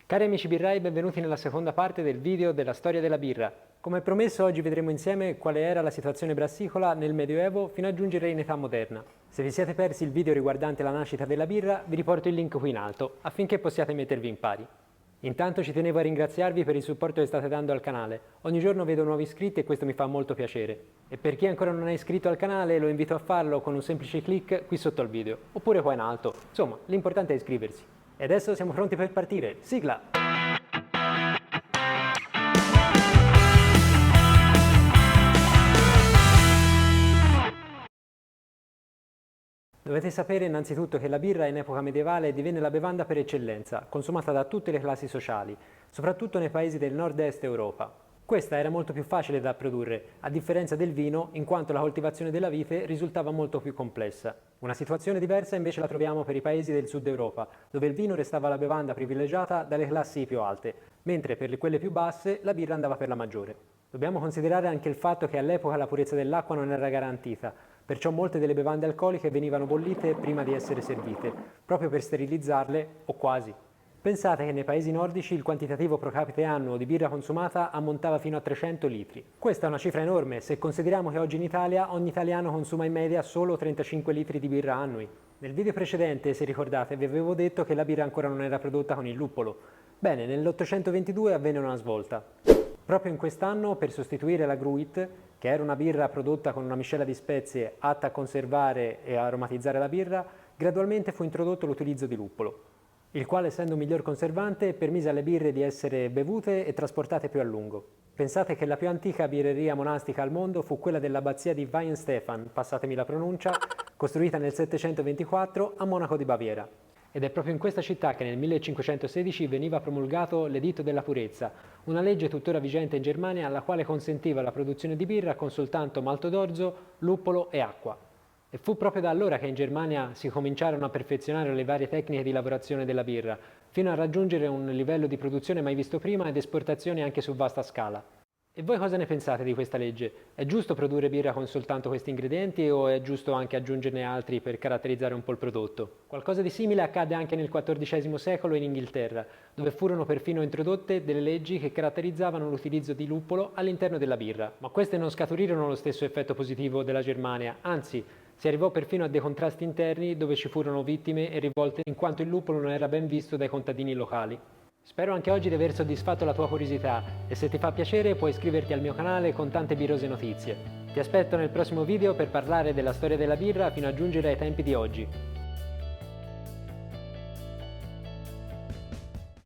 Cari amici birrai, benvenuti nella seconda parte del video della storia della birra. Come promesso, oggi vedremo insieme quale era la situazione brassicola nel Medioevo fino a giungere in età moderna. Se vi siete persi il video riguardante la nascita della birra, vi riporto il link qui in alto, affinché possiate mettervi in pari. Intanto ci tenevo a ringraziarvi per il supporto che state dando al canale. Ogni giorno vedo nuovi iscritti e questo mi fa molto piacere. E per chi ancora non è iscritto al canale, lo invito a farlo con un semplice clic qui sotto al video, oppure qua in alto. Insomma, l'importante è iscriversi. E adesso siamo pronti per partire. Sigla! Dovete sapere innanzitutto che la birra in epoca medievale divenne la bevanda per eccellenza, consumata da tutte le classi sociali, soprattutto nei paesi del nord-est Europa. Questa era molto più facile da produrre, a differenza del vino, in quanto la coltivazione della vite risultava molto più complessa. Una situazione diversa invece la troviamo per i paesi del sud Europa, dove il vino restava la bevanda privilegiata dalle classi più alte, mentre per quelle più basse la birra andava per la maggiore. Dobbiamo considerare anche il fatto che all'epoca la purezza dell'acqua non era garantita, perciò molte delle bevande alcoliche venivano bollite prima di essere servite, proprio per sterilizzarle o quasi. Pensate che nei paesi nordici il quantitativo pro capite annuo di birra consumata ammontava fino a 300 litri. Questa è una cifra enorme se consideriamo che oggi in Italia ogni italiano consuma in media solo 35 litri di birra annui. Nel video precedente, se ricordate, vi avevo detto che la birra ancora non era prodotta con il luppolo. Bene, nell'822 avvenne una svolta. Proprio in quest'anno, per sostituire la Gruit, che era una birra prodotta con una miscela di spezie atta a conservare e aromatizzare la birra, gradualmente fu introdotto l'utilizzo di luppolo, il quale, essendo un miglior conservante, permise alle birre di essere bevute e trasportate più a lungo. Pensate che la più antica birreria monastica al mondo fu quella dell'abbazia di Weihenstephan, passatemi la pronuncia, costruita nel 724 a Monaco di Baviera. Ed è proprio in questa città che nel 1516 veniva promulgato l'Editto della Purezza, una legge tuttora vigente in Germania alla quale consentiva la produzione di birra con soltanto malto d'orzo, luppolo e acqua. E fu proprio da allora che in Germania si cominciarono a perfezionare le varie tecniche di lavorazione della birra, fino a raggiungere un livello di produzione mai visto prima ed esportazione anche su vasta scala. E voi cosa ne pensate di questa legge? È giusto produrre birra con soltanto questi ingredienti o è giusto anche aggiungerne altri per caratterizzare un po' il prodotto? Qualcosa di simile accadde anche nel XIV secolo in Inghilterra, dove furono perfino introdotte delle leggi che caratterizzavano l'utilizzo di luppolo all'interno della birra. Ma queste non scaturirono lo stesso effetto positivo della Germania, anzi, si arrivò perfino a dei contrasti interni dove ci furono vittime e rivolte in quanto il luppolo non era ben visto dai contadini locali. Spero anche oggi di aver soddisfatto la tua curiosità e se ti fa piacere puoi iscriverti al mio canale con tante birrose notizie. Ti aspetto nel prossimo video per parlare della storia della birra fino a giungere ai tempi di oggi.